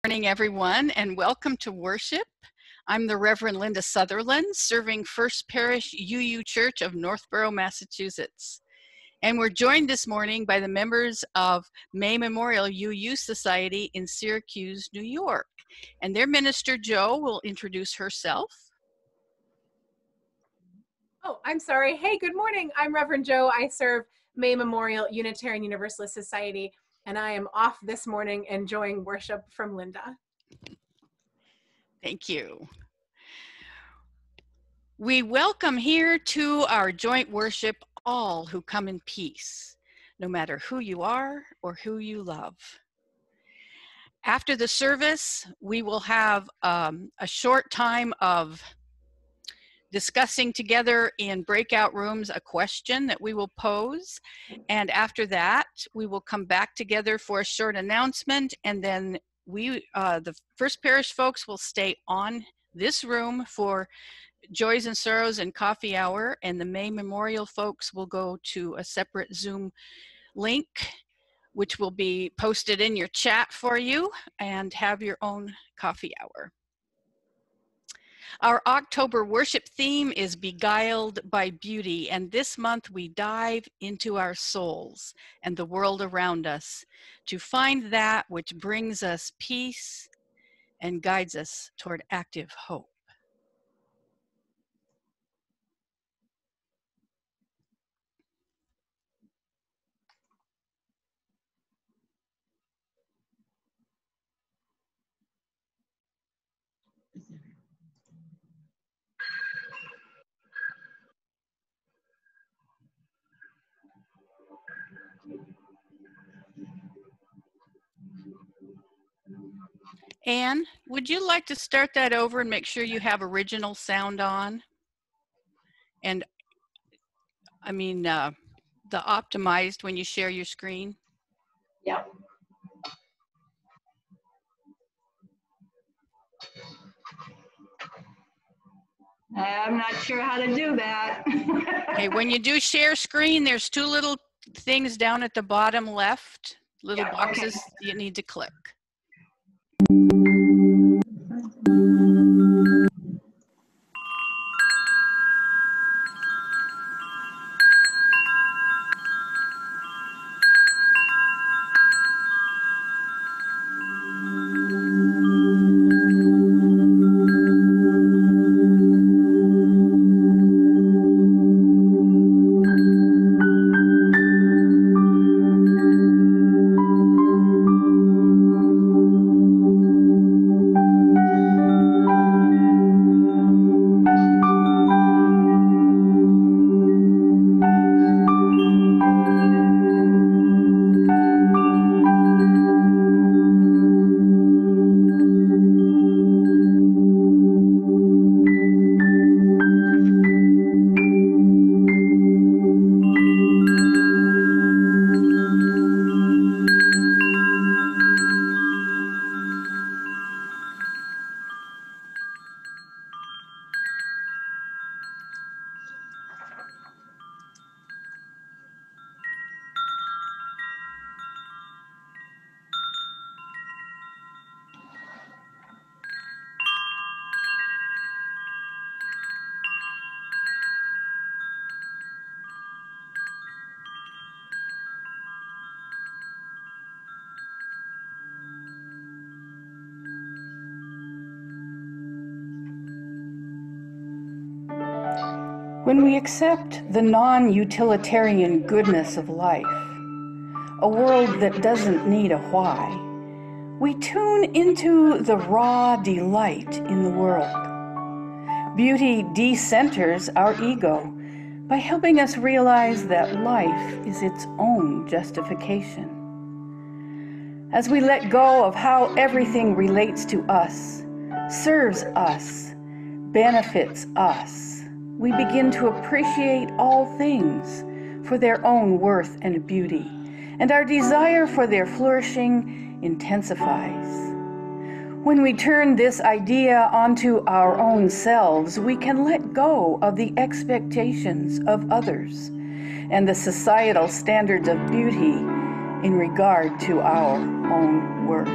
Morning, everyone, and welcome to worship. I'm the Reverend Lynda Sutherland, serving First Parish UU Church of Northborough, Massachusetts. And we're joined this morning by the members of May Memorial UU Society in Syracuse, New York. And their minister, Jo, will introduce herself. Oh, I'm sorry. Hey, good morning. I'm Reverend Jo. I serve May Memorial Unitarian Universalist Society, and I am off this morning enjoying worship from Lynda. Thank you. We welcome here to our joint worship all who come in peace, no matter who you are or who you love. After the service, we will have a short time of discussing together in breakout rooms a question that we will pose. And after that, we will come back together for a short announcement, and then the First Parish folks will stay on this room for Joys and Sorrows and Coffee Hour, and the May Memorial folks will go to a separate Zoom link, which will be posted in your chat for you, and have your own coffee hour. Our October worship theme is Beguiled by Beauty, and this month we dive into our souls and the world around us to find that which brings us peace and guides us toward active hope. Anne, would you like to start that over and make sure you have original sound on? And I mean, the optimized when you share your screen? Yep. I'm not sure how to do that. Okay, when you do share screen, there's two little things down at the bottom left, little boxes you need to click. When we accept the non-utilitarian goodness of life, a world that doesn't need a why, we tune into the raw delight in the world. Beauty decenters our ego by helping us realize that life is its own justification. As we let go of how everything relates to us, serves us, benefits us, we begin to appreciate all things for their own worth and beauty, and our desire for their flourishing intensifies. When we turn this idea onto our own selves, we can let go of the expectations of others and the societal standards of beauty in regard to our own worth.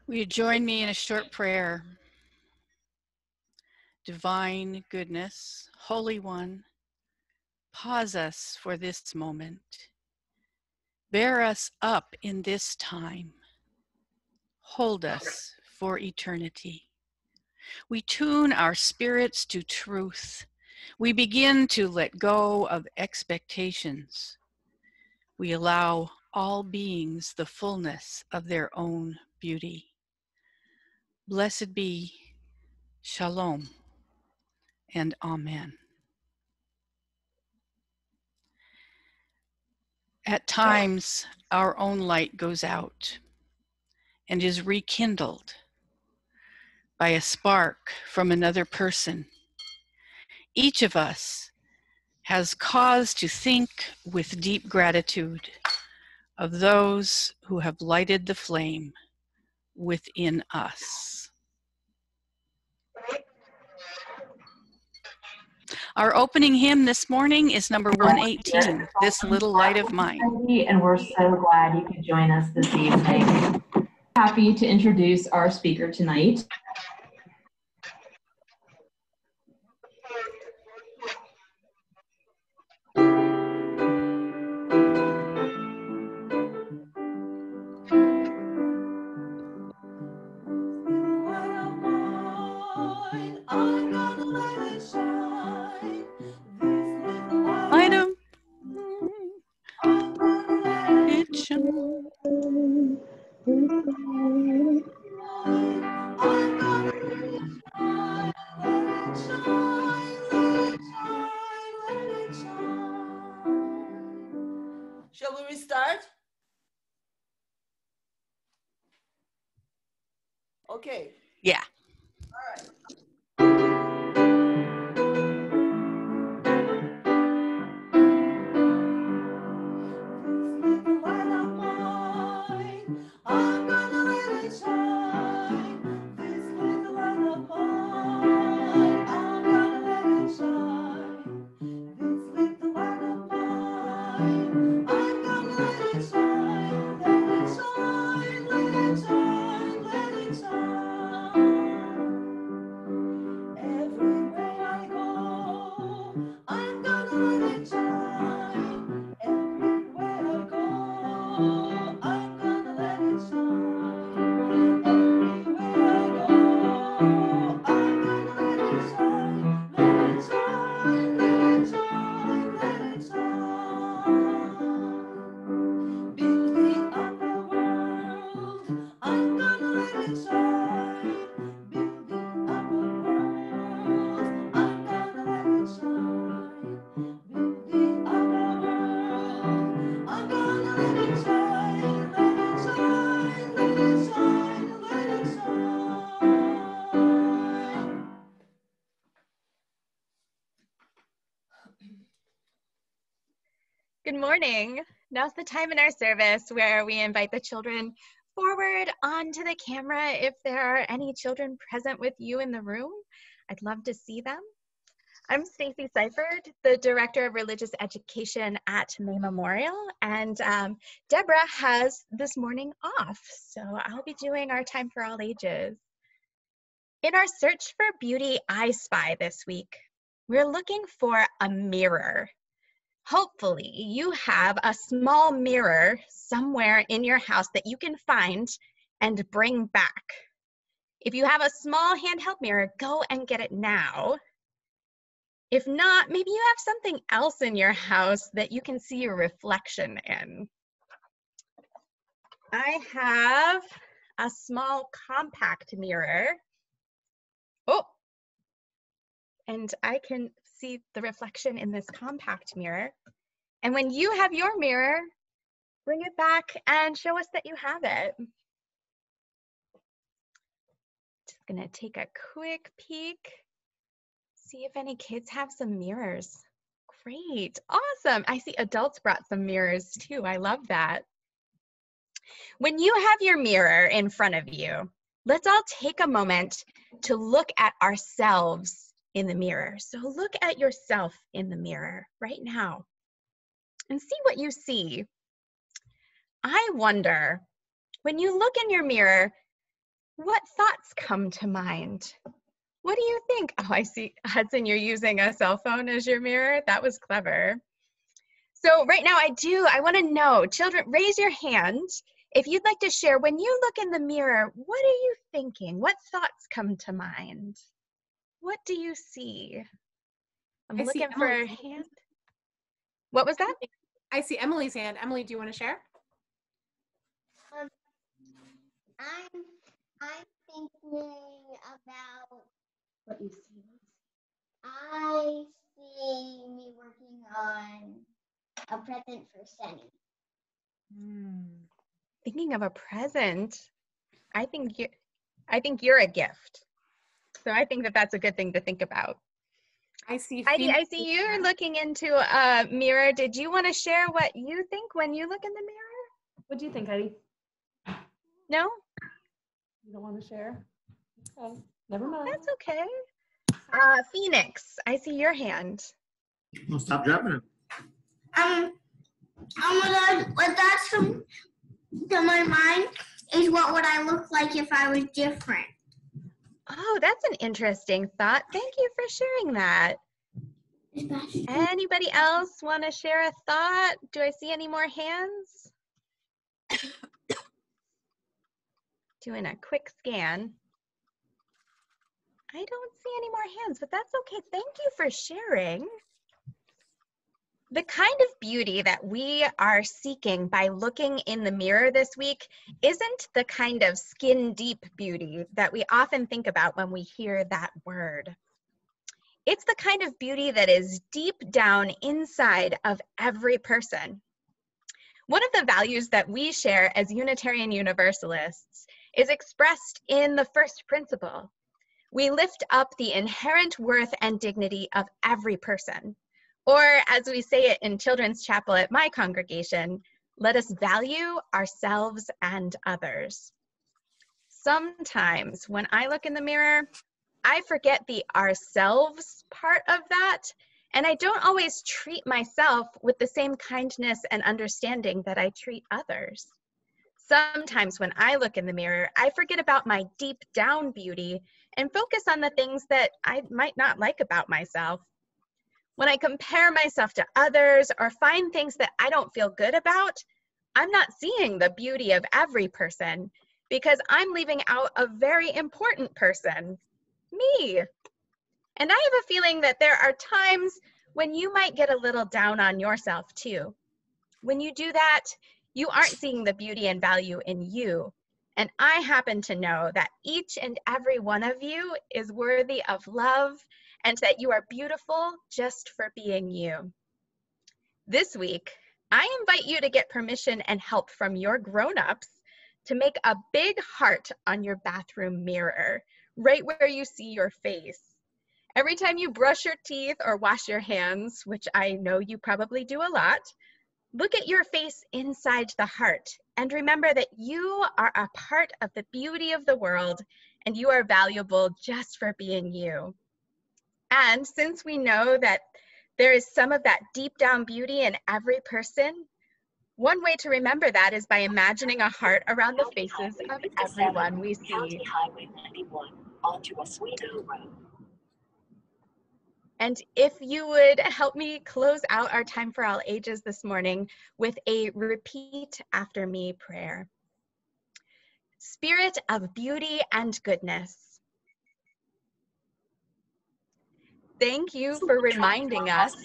Will you join me in a short prayer? Divine goodness, Holy One, pause us for this moment. Bear us up in this time. Hold us for eternity. We tune our spirits to truth. We begin to let go of expectations. We allow all beings the fullness of their own beauty. Blessed be Shalom and Amen. At times, our own light goes out and is rekindled by a spark from another person. Each of us has cause to think with deep gratitude of those who have lighted the flame within us. Our opening hymn this morning is number 118, This Little Light of Mine. And we're so glad you could join us this evening. Happy to introduce our speaker tonight. Item. It shone. Shall we restart? Okay. Yeah. All right. Good morning. Now's the time in our service where we invite the children forward onto the camera. If there are any children present with you in the room, I'd love to see them. I'm Stacy Seifert, the Director of Religious Education at May Memorial, and Deborah has this morning off, so I'll be doing our Time for All Ages. In our search for beauty I spy this week, we're looking for a mirror. Hopefully you have a small mirror somewhere in your house that you can find and bring back. If you have a small handheld mirror, go and get it now. If not, maybe you have something else in your house that you can see your reflection in. I have a small compact mirror. Oh, and I can see the reflection in this compact mirror. And when you have your mirror, bring it back and show us that you have it. Just gonna take a quick peek, see if any kids have some mirrors. Great, awesome. I see adults brought some mirrors too. I love that. When you have your mirror in front of you, let's all take a moment to look at ourselves in the mirror. So look at yourself in the mirror right now and see what you see. I wonder, when you look in your mirror, what thoughts come to mind? What do you think? Oh, I see, Hudson, you're using a cell phone as your mirror. That was clever. So right now I want to know, children, raise your hand if you'd like to share, when you look in the mirror, what are you thinking? What thoughts come to mind? What do you see? I'm looking for a hand. What was that? I see Emily's hand. Emily, do you want to share? I'm thinking about What you see. I see me working on a present for Sunny. Thinking of a present. I think you're a gift. So I think that that's a good thing to think about. I see Heidi, I see you're looking into a mirror. Did you want to share what you think when you look in the mirror? What do you think, Heidi? No? You don't want to share? Okay, never mind. That's okay. Phoenix, I see your hand. Well, stop dropping it. What that's come to my mind is what would I look like if I was different? Oh, that's an interesting thought. Thank you for sharing that. Anybody else want to share a thought? Do I see any more hands? Doing a quick scan. I don't see any more hands, but that's okay. Thank you for sharing. The kind of beauty that we are seeking by looking in the mirror this week isn't the kind of skin deep beauty that we often think about when we hear that word. It's the kind of beauty that is deep down inside of every person. One of the values that we share as Unitarian Universalists is expressed in the first principle. We lift up the inherent worth and dignity of every person. Or as we say it in Children's Chapel at my congregation, let us value ourselves and others. Sometimes when I look in the mirror, I forget the ourselves part of that, and I don't always treat myself with the same kindness and understanding that I treat others. Sometimes when I look in the mirror, I forget about my deep down beauty and focus on the things that I might not like about myself. When I compare myself to others or find things that I don't feel good about, I'm not seeing the beauty of every person because I'm leaving out a very important person, me. And I have a feeling that there are times when you might get a little down on yourself too. When you do that, you aren't seeing the beauty and value in you. And I happen to know that each and every one of you is worthy of love and that you are beautiful just for being you. This week, I invite you to get permission and help from your grown-ups to make a big heart on your bathroom mirror, right where you see your face. Every time you brush your teeth or wash your hands, which I know you probably do a lot, look at your face inside the heart and remember that you are a part of the beauty of the world and you are valuable just for being you. And since we know that there is some of that deep down beauty in every person, one way to remember that is by imagining a heart around the faces of everyone we see. County Highway 91 onto Oswego Road. And if you would help me close out our Time for All Ages this morning with a repeat after me prayer. Spirit of beauty and goodness, thank you for reminding us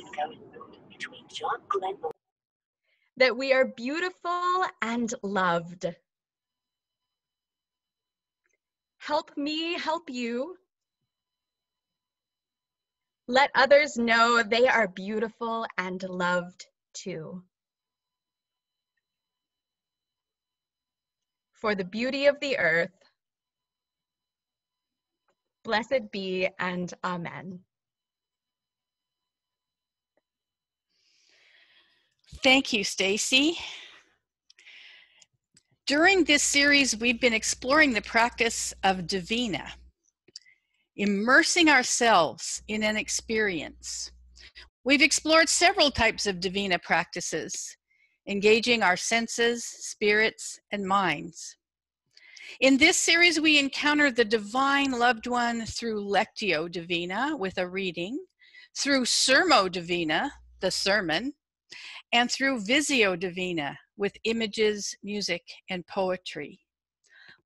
that we are beautiful and loved. Help me help you. Let others know they are beautiful and loved too. For the beauty of the earth, blessed be and amen. Thank you, Stacy. During this series, we've been exploring the practice of Divina, immersing ourselves in an experience. We've explored several types of Divina practices, engaging our senses, spirits, and minds. In this series, we encounter the divine loved one through Lectio Divina with a reading, through Sermo Divina, the sermon, and through Visio Divina with images, music, and poetry.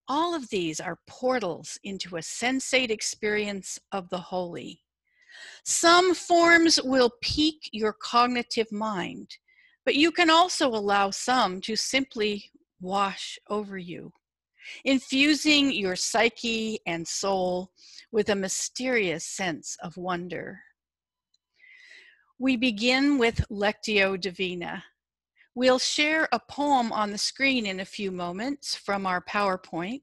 All of these are portals into a sensate experience of the holy. Some forms will pique your cognitive mind, but you can also allow some to simply wash over you, infusing your psyche and soul with a mysterious sense of wonder. We begin with Lectio Divina. We'll share a poem on the screen in a few moments from our PowerPoint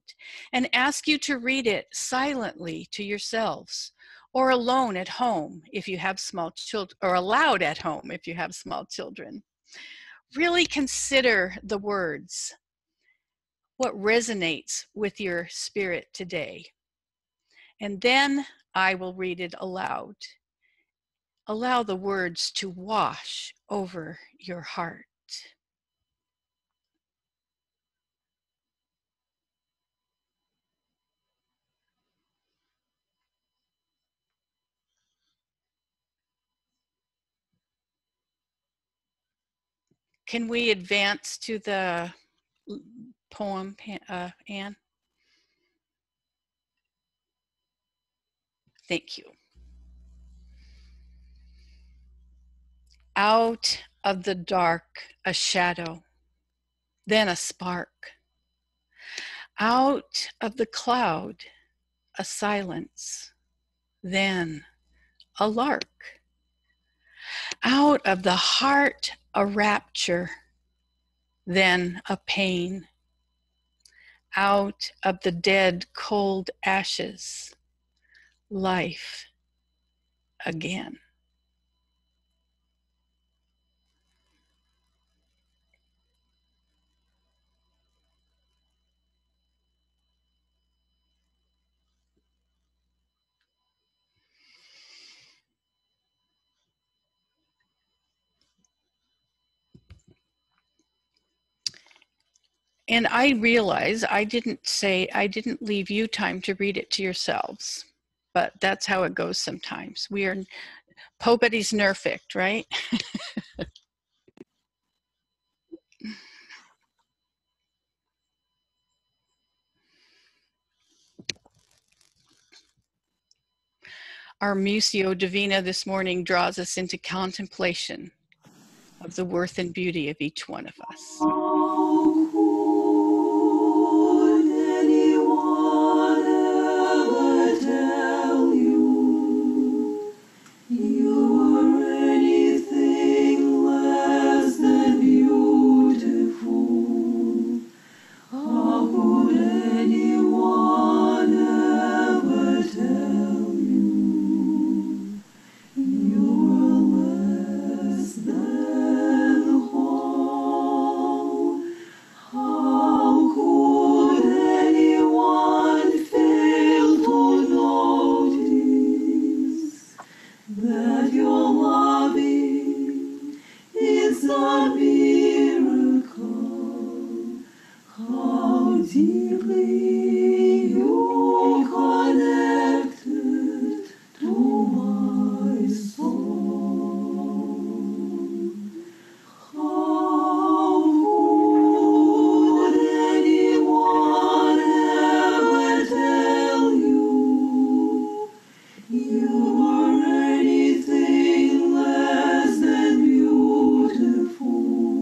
and ask you to read it silently to yourselves or alone at home if you have small children, or aloud at home if you have small children. Really consider the words, what resonates with your spirit today. And then I will read it aloud. Allow the words to wash over your heart. Can we advance to the poem, Anne? Thank you. Out of the dark, a shadow, then a spark. Out of the cloud, a silence, then a lark. Out of the heart, a rapture, then a pain. Out of the dead, cold ashes, life again. And I realize I didn't leave you time to read it to yourselves, but that's how it goes sometimes. We are, nobody's perfect, right? Our Musio Divina this morning draws us into contemplation of the worth and beauty of each one of us. You are anything less than beautiful.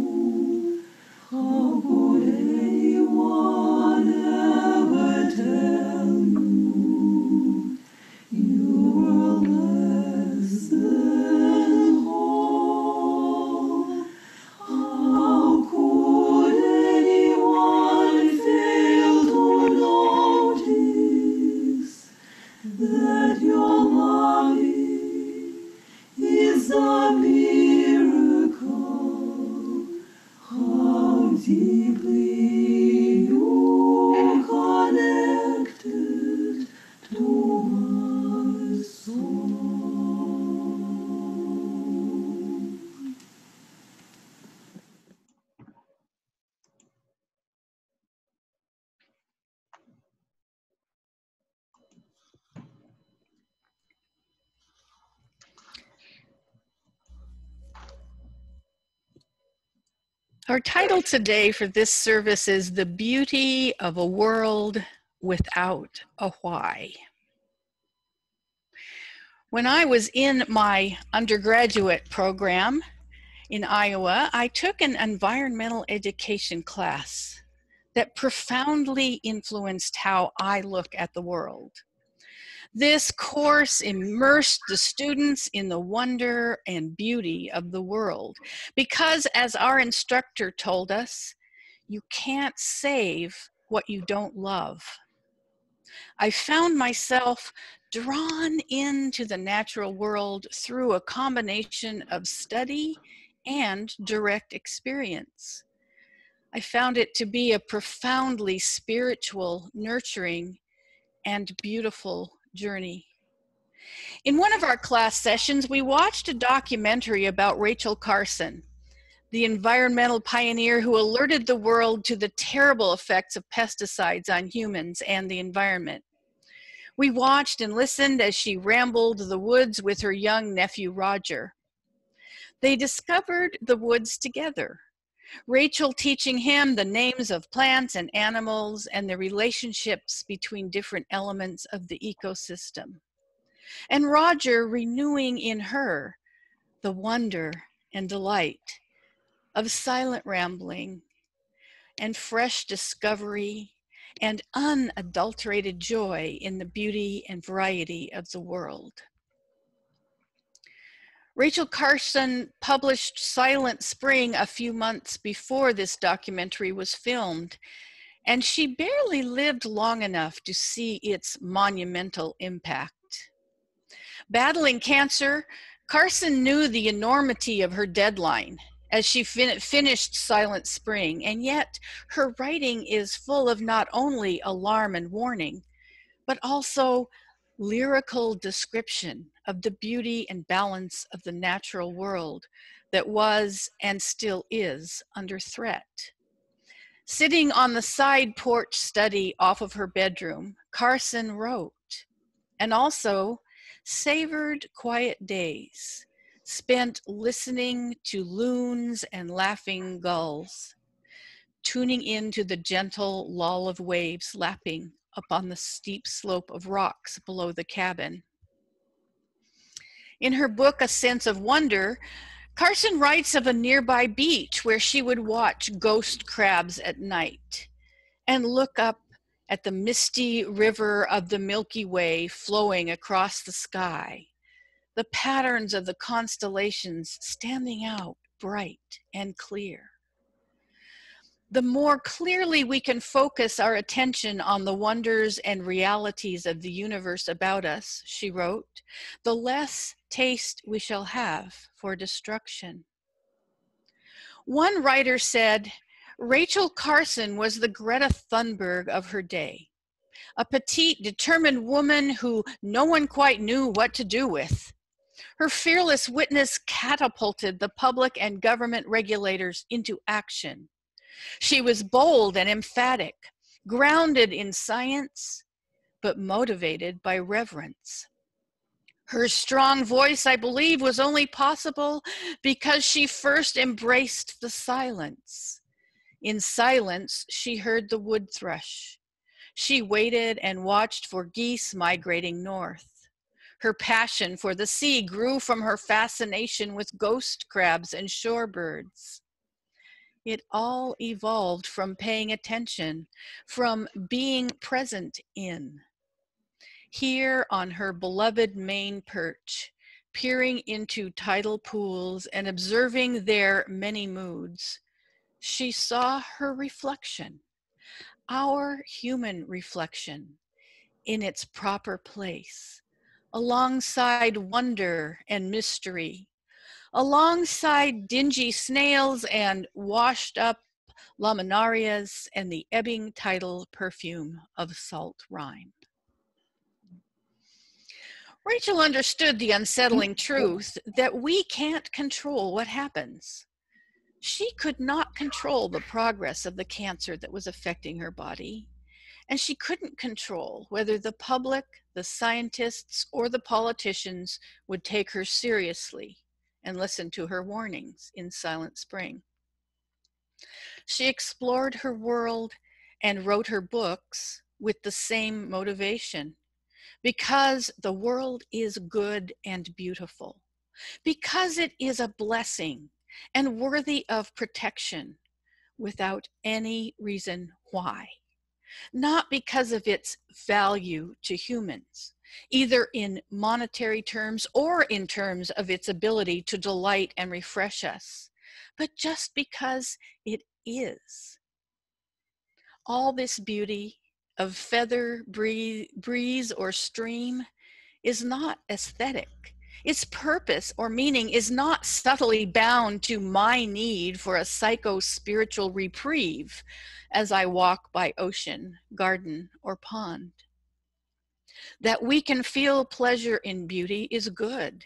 Our title today for this service is The Beauty of a World Without a Why. When I was in my undergraduate program in Iowa, I took an environmental education class that profoundly influenced how I look at the world. This course immersed the students in the wonder and beauty of the world because, as our instructor told us, you can't save what you don't love. I found myself drawn into the natural world through a combination of study and direct experience. I found it to be a profoundly spiritual, nurturing, and beautiful journey. In one of our class sessions, we watched a documentary about Rachel Carson, the environmental pioneer who alerted the world to the terrible effects of pesticides on humans and the environment. We watched and listened as she rambled the woods with her young nephew, Roger. They discovered the woods together, Rachel teaching him the names of plants and animals and the relationships between different elements of the ecosystem, and Roger renewing in her the wonder and delight of silent rambling and fresh discovery and unadulterated joy in the beauty and variety of the world. Rachel Carson published Silent Spring a few months before this documentary was filmed, and she barely lived long enough to see its monumental impact. Battling cancer, Carson knew the enormity of her deadline as she finished Silent Spring, and yet her writing is full of not only alarm and warning, but also lyrical description of the beauty and balance of the natural world that was and still is under threat. Sitting on the side porch study off of her bedroom, Carson wrote, and also savored quiet days, spent listening to loons and laughing gulls, tuning into the gentle lull of waves lapping up on the steep slope of rocks below the cabin. In her book, A Sense of Wonder, Carson writes of a nearby beach where she would watch ghost crabs at night and look up at the misty river of the Milky Way flowing across the sky, the patterns of the constellations standing out bright and clear. The more clearly we can focus our attention on the wonders and realities of the universe about us, she wrote, the less taste we shall have for destruction. One writer said, Rachel Carson was the Greta Thunberg of her day, a petite, determined woman who no one quite knew what to do with. Her fearless witness catapulted the public and government regulators into action. She was bold and emphatic, grounded in science, but motivated by reverence. Her strong voice, I believe, was only possible because she first embraced the silence. In silence, she heard the wood thrush. She waited and watched for geese migrating north. Her passion for the sea grew from her fascination with ghost crabs and shorebirds. It all evolved from paying attention, from being present in. Here on her beloved Maine perch, peering into tidal pools and observing their many moods, she saw her reflection, our human reflection, in its proper place, alongside wonder and mystery, alongside dingy snails and washed up laminarias and the ebbing tidal perfume of salt rime. Rachel understood the unsettling truth that we can't control what happens. She could not control the progress of the cancer that was affecting her body, and she couldn't control whether the public, the scientists, or the politicians would take her seriously and listen to her warnings in Silent Spring. She explored her world and wrote her books with the same motivation, because the world is good and beautiful, because it is a blessing and worthy of protection without any reason why. Not because of its value to humans, either in monetary terms or in terms of its ability to delight and refresh us, but just because it is. All this beauty of feather, breeze, or stream is not aesthetic. Its purpose or meaning is not subtly bound to my need for a psycho-spiritual reprieve as I walk by ocean, garden, or pond. That we can feel pleasure in beauty is good.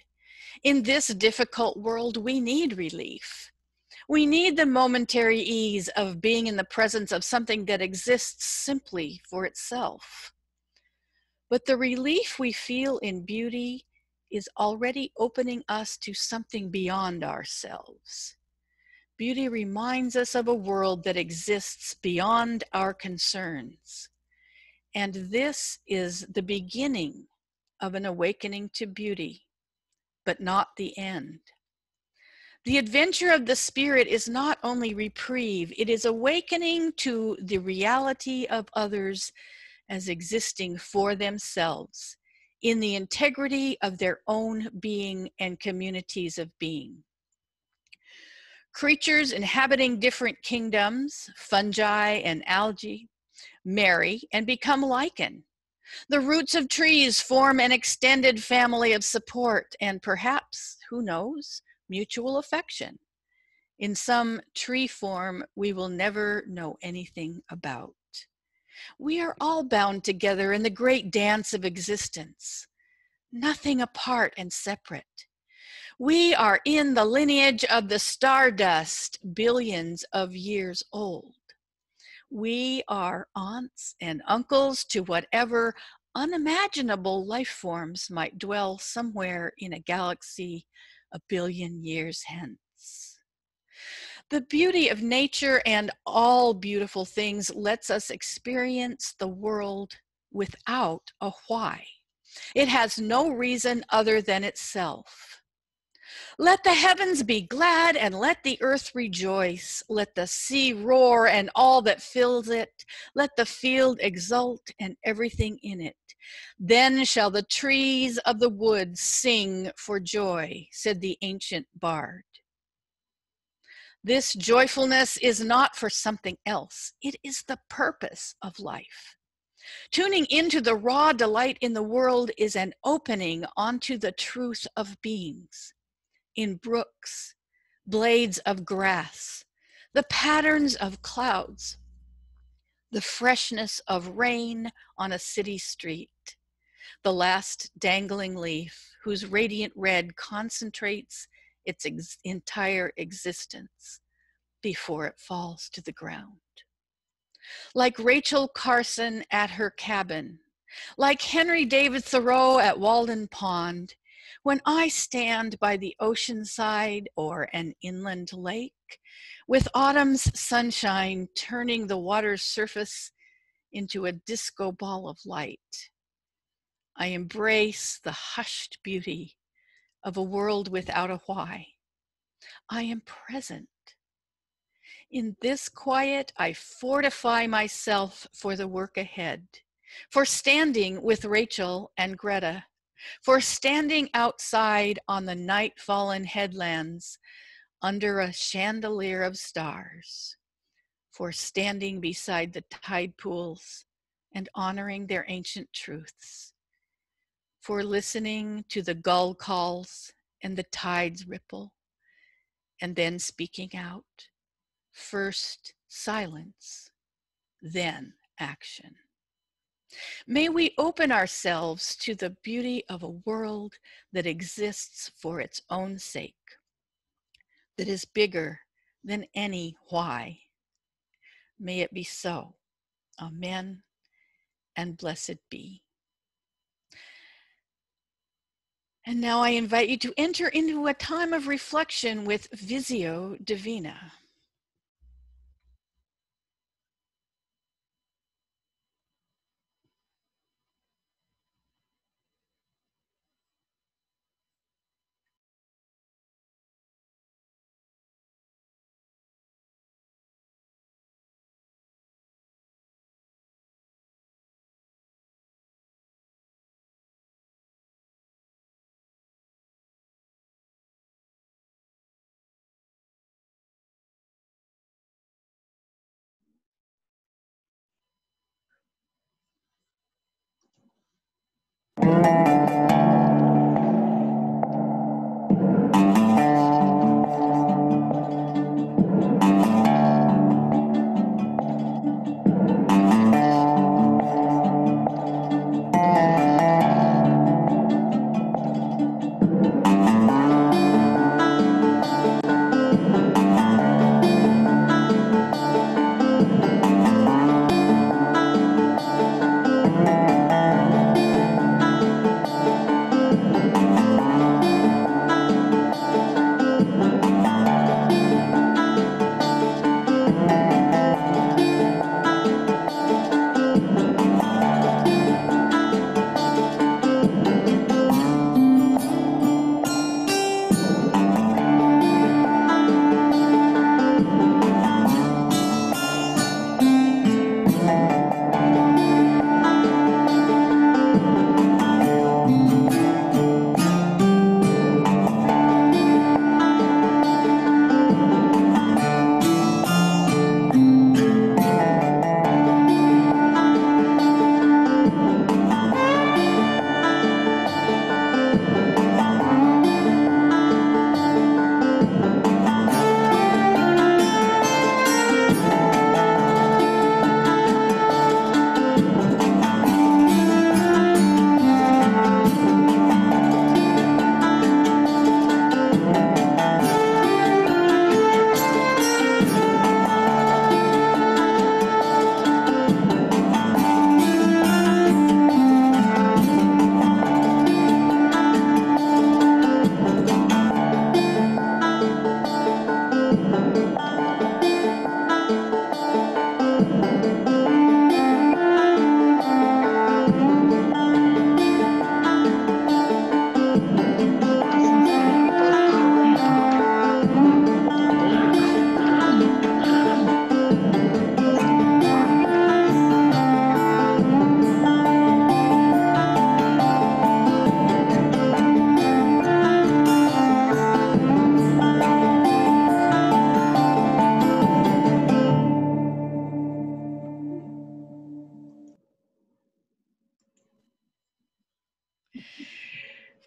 In this difficult world, we need relief. We need the momentary ease of being in the presence of something that exists simply for itself. But the relief we feel in beauty is already opening us to something beyond ourselves. Beauty reminds us of a world that exists beyond our concerns. And this is the beginning of an awakening to beauty, but not the end. The adventure of the spirit is not only reprieve, it is awakening to the reality of others as existing for themselves in the integrity of their own being and communities of being. Creatures inhabiting different kingdoms, fungi and algae, marry and become lichen. The roots of trees form an extended family of support and perhaps, who knows, mutual affection in some tree form we will never know anything about. We are all bound together in the great dance of existence, nothing apart and separate. We are in the lineage of the stardust, billions of years old. We are aunts and uncles to whatever unimaginable life forms might dwell somewhere in a galaxy a billion years hence. The beauty of nature and all beautiful things lets us experience the world without a why. It has no reason other than itself. Let the heavens be glad and let the earth rejoice. Let the sea roar and all that fills it. Let the field exult and everything in it. Then shall the trees of the woods sing for joy, said the ancient bard. This joyfulness is not for something else. It is the purpose of life. Tuning into the raw delight in the world is an opening onto the truth of beings. In brooks, blades of grass, the patterns of clouds, the freshness of rain on a city street, the last dangling leaf whose radiant red concentrates its entire existence before it falls to the ground. Like Rachel Carson at her cabin, like Henry David Thoreau at Walden Pond, when I stand by the ocean side or an inland lake, with autumn's sunshine turning the water's surface into a disco ball of light, I embrace the hushed beauty of a world without a why. I am present. In this quiet, I fortify myself for the work ahead, for standing with Rachel and Greta, for standing outside on the night-fallen headlands under a chandelier of stars, for standing beside the tide pools and honoring their ancient truths, for listening to the gull calls and the tides ripple, and then speaking out. First silence, then action. May we open ourselves to the beauty of a world that exists for its own sake, that is bigger than any why. May it be so. Amen and blessed be. And now I invite you to enter into a time of reflection with Visio Divina.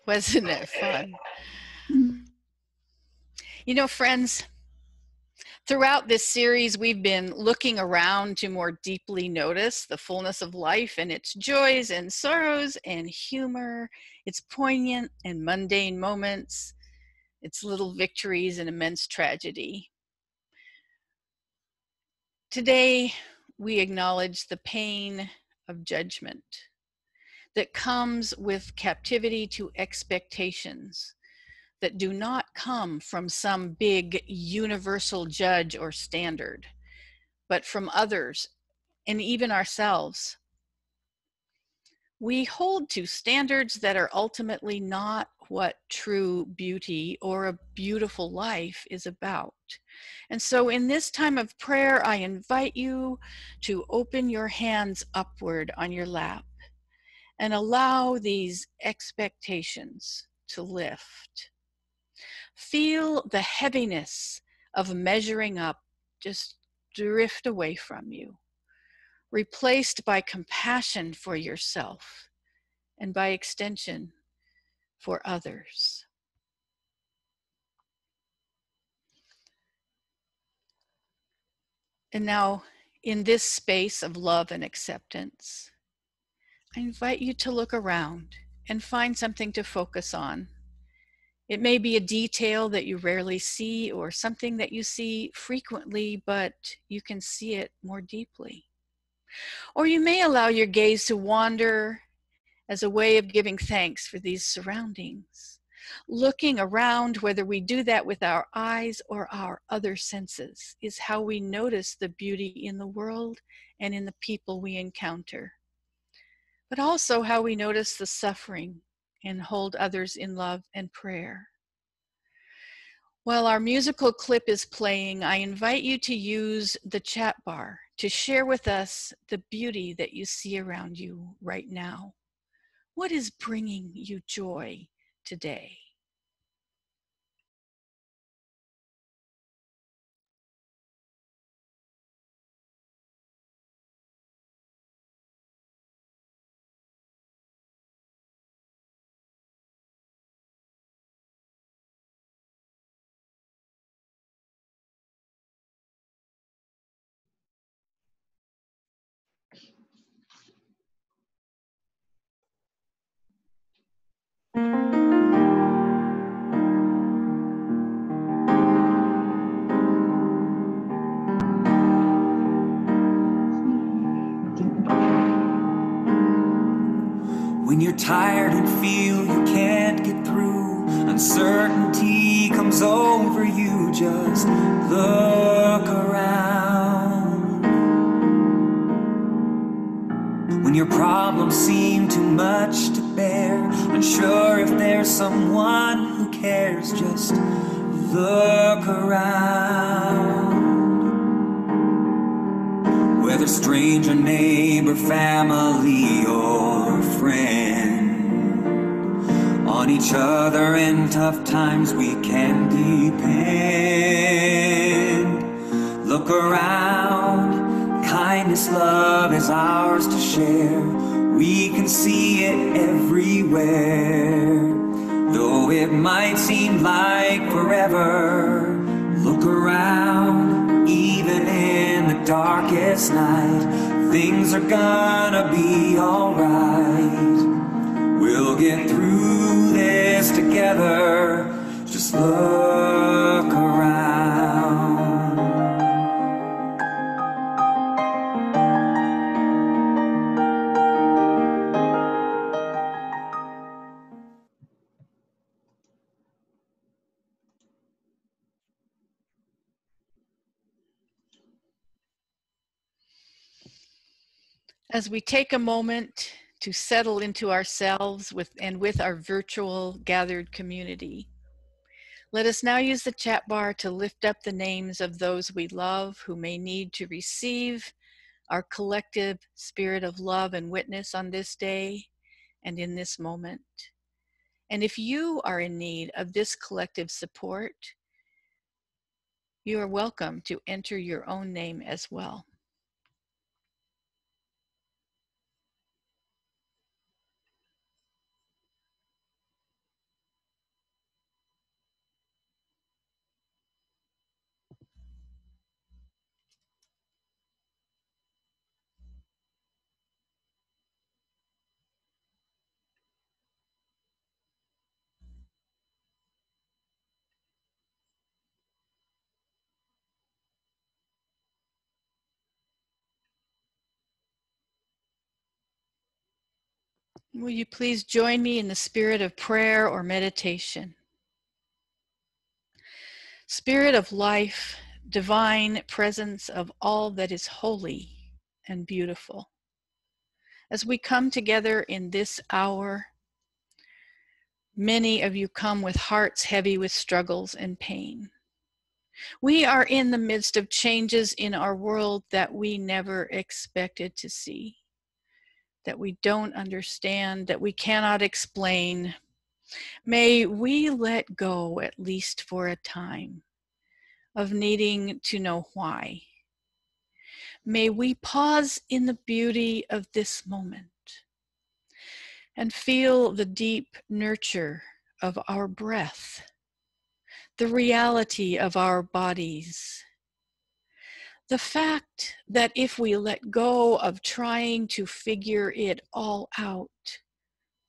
Wasn't it fun? You know, friends, throughout this series, we've been looking around to more deeply notice the fullness of life and its joys and sorrows and humor, its poignant and mundane moments, its little victories and immense tragedy. Today, we acknowledge the pain of judgment that comes with captivity to expectations that do not come from some big universal judge or standard, but from others and even ourselves. We hold to standards that are ultimately not what true beauty or a beautiful life is about. And so in this time of prayer, I invite you to open your hands upward on your lap and allow these expectations to lift. Feel the heaviness of measuring up just drift away from you, replaced by compassion for yourself and by extension for others. And now, in this space of love and acceptance, I invite you to look around and find something to focus on. It may be a detail that you rarely see or something that you see frequently, but you can see it more deeply. Or you may allow your gaze to wander as a way of giving thanks for these surroundings. Looking around, whether we do that with our eyes or our other senses, is how we notice the beauty in the world and in the people we encounter. But also how we notice the suffering and hold others in love and prayer. While our musical clip is playing, I invite you to use the chat bar to share with us the beauty that you see around you right now. What is bringing you joy today? When you're tired and feel you can't get through, uncertainty comes over you, just look around. When your problems seem too much to bear, unsure if there's someone who cares, just look around. Whether stranger, neighbor, family, or friend, on each other in tough times we can depend. Look around, kindness, love is ours to share. We can see it everywhere. Though it might seem like forever, look around, even in the darkest night, things are gonna be alright. We'll get through this together, just look around. As we take a moment to settle into ourselves with our virtual gathered community, let us now use the chat bar to lift up the names of those we love who may need to receive our collective spirit of love and witness on this day and in this moment. And if you are in need of this collective support, you are welcome to enter your own name as well. Will you please join me in the spirit of prayer or meditation? Spirit of life, divine presence of all that is holy and beautiful. As we come together in this hour, many of you come with hearts heavy with struggles and pain. We are in the midst of changes in our world that we never expected to see, that we don't understand, that we cannot explain. May we let go, at least for a time, of needing to know why. May we pause in the beauty of this moment and feel the deep nurture of our breath, the reality of our bodies, the fact that if we let go of trying to figure it all out,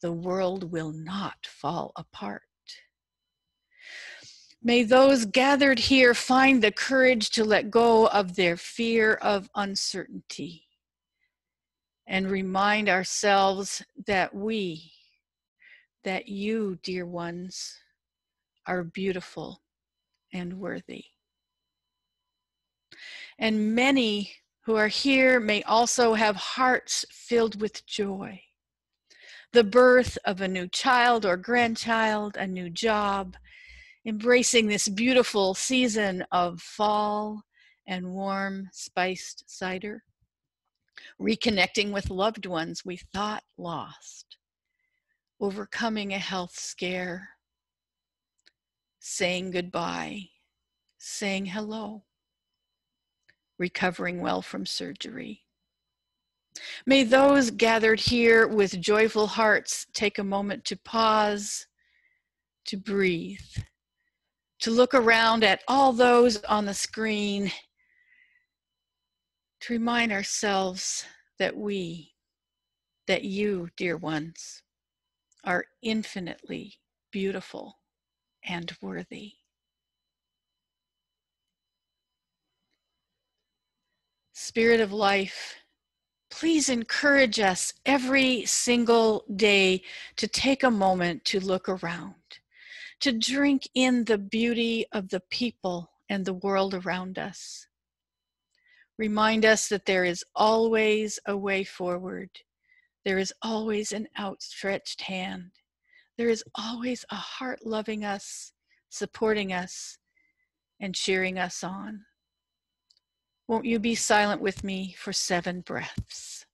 the world will not fall apart. May those gathered here find the courage to let go of their fear of uncertainty and remind ourselves that you, dear ones, are beautiful and worthy. And many who are here may also have hearts filled with joy. The birth of a new child or grandchild, a new job, embracing this beautiful season of fall and warm spiced cider, reconnecting with loved ones we thought lost, overcoming a health scare, saying goodbye, saying hello, recovering well from surgery. May those gathered here with joyful hearts take a moment to pause, to breathe, to look around at all those on the screen, to remind ourselves that you, dear ones, are infinitely beautiful and worthy. Spirit of life, please encourage us every single day to take a moment to look around, to drink in the beauty of the people and the world around us. Remind us that there is always a way forward. There is always an outstretched hand. There is always a heart loving us, supporting us, and cheering us on. Won't you be silent with me for 7 breaths?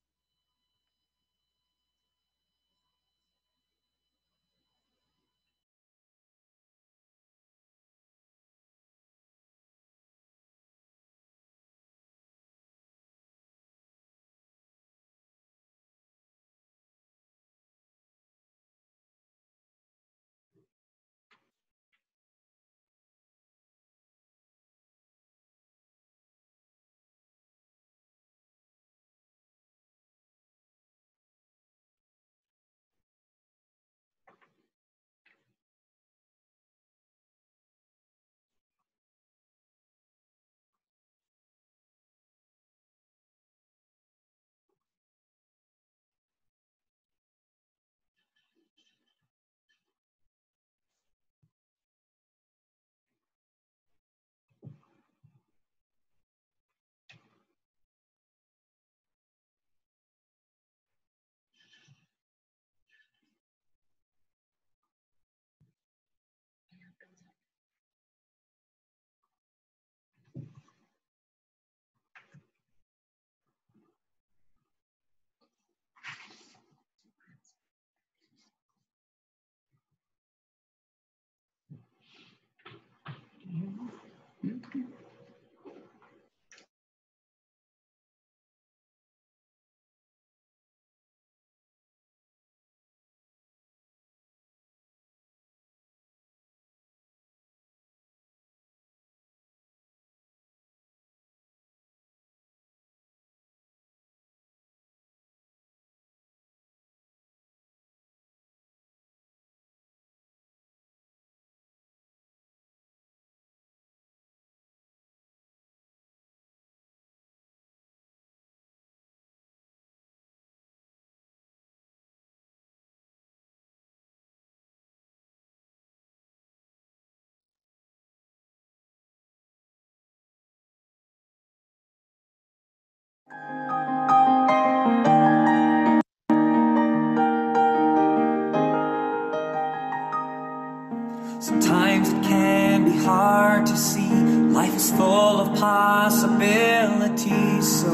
is full of possibilities, so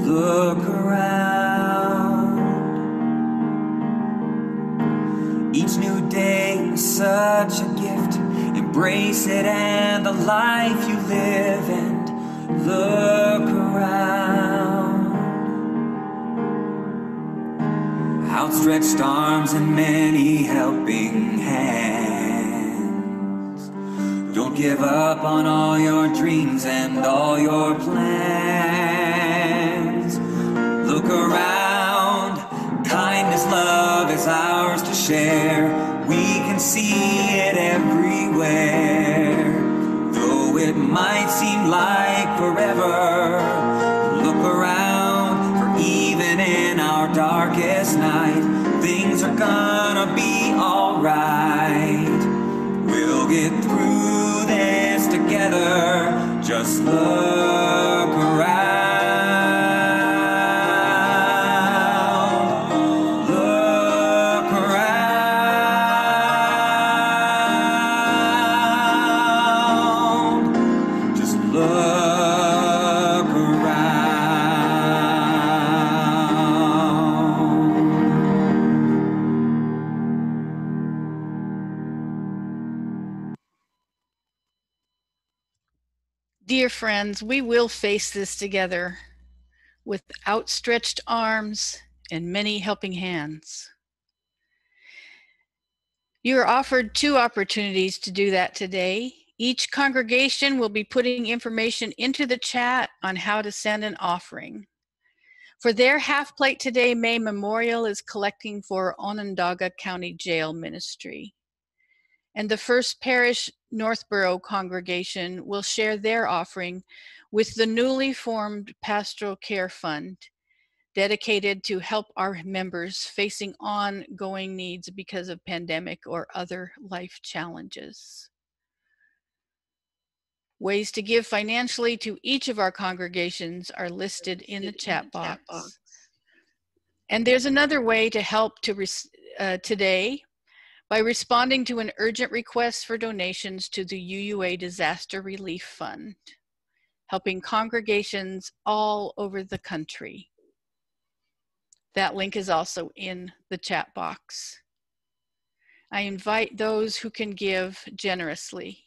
look around. Each new day is such a gift. Embrace it and the life you live, and look around. Outstretched arms and many helping hands. Don't give up on all your dreams and all your plans. Look around. Kindness, love is ours to share. We can see it everywhere. Though it might seem like forever, look around, for even in our darkest night, things are gonna be alright. We'll get through this together. Just look around. Dear friends, we will face this together with outstretched arms and many helping hands. You are offered 2 opportunities to do that today. Each congregation will be putting information into the chat on how to send an offering. For their half plate today, May Memorial is collecting for Onondaga County Jail Ministry. And the First Parish Northborough congregation will share their offering with the newly formed Pastoral Care Fund, dedicated to help our members facing ongoing needs because of pandemic or other life challenges. Ways to give financially to each of our congregations are listed in the chat box. And there's another way to help today by responding to an urgent request for donations to the UUA Disaster Relief Fund, helping congregations all over the country. That link is also in the chat box. I invite those who can give generously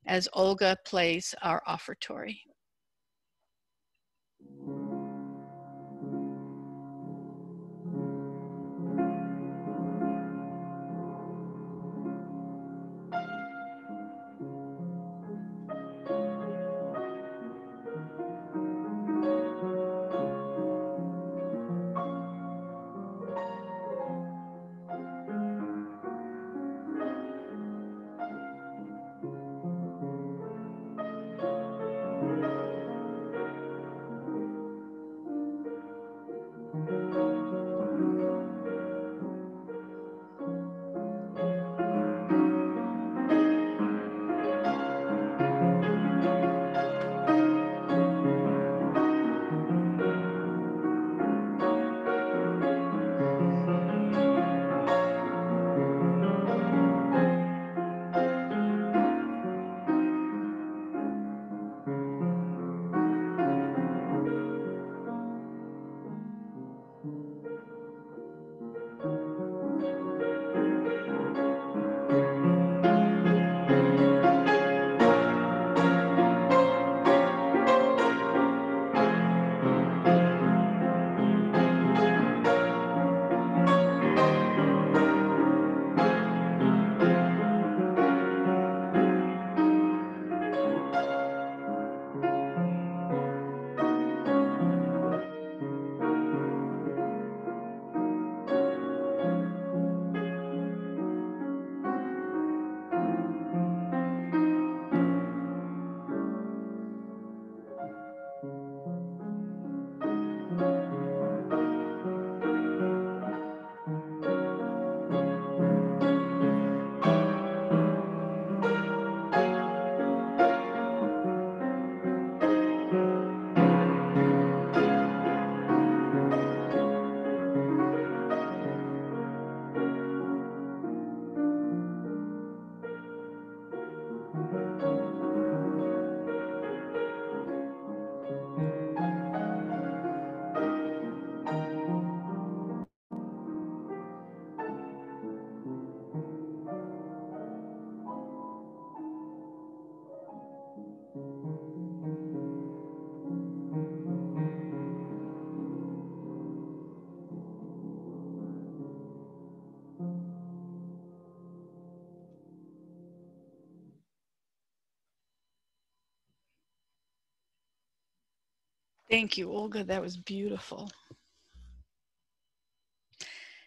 as Olga plays our offertory. Thank you, Olga. That was beautiful.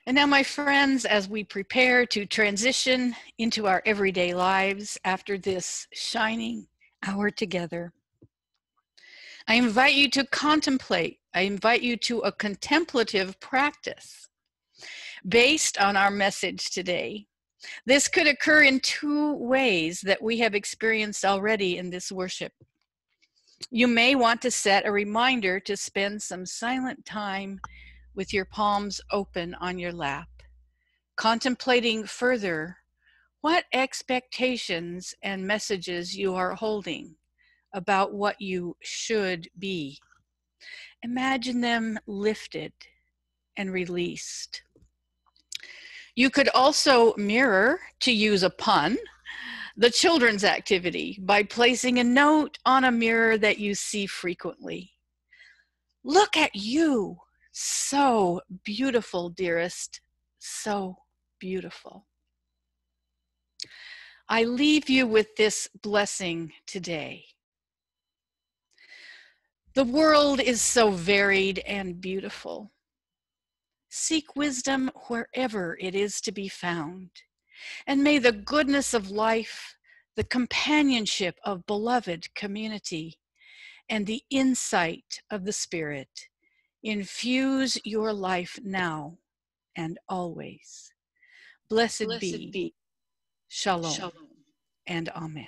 And now, my friends, as we prepare to transition into our everyday lives after this shining hour together, I invite you to contemplate. I invite you to a contemplative practice based on our message today. This could occur in two ways that we have experienced already in this worship. You may want to set a reminder to spend some silent time with your palms open on your lap, contemplating further what expectations and messages you are holding about what you should be. Imagine them lifted and released. You could also mirror, to use a pun, the children's activity by placing a note on a mirror that you see frequently. Look at you, so beautiful, dearest, so beautiful. I leave you with this blessing today. The world is so varied and beautiful. Seek wisdom wherever it is to be found. And may the goodness of life, the companionship of beloved community, and the insight of the Spirit infuse your life now and always. Blessed be. Shalom and Amen.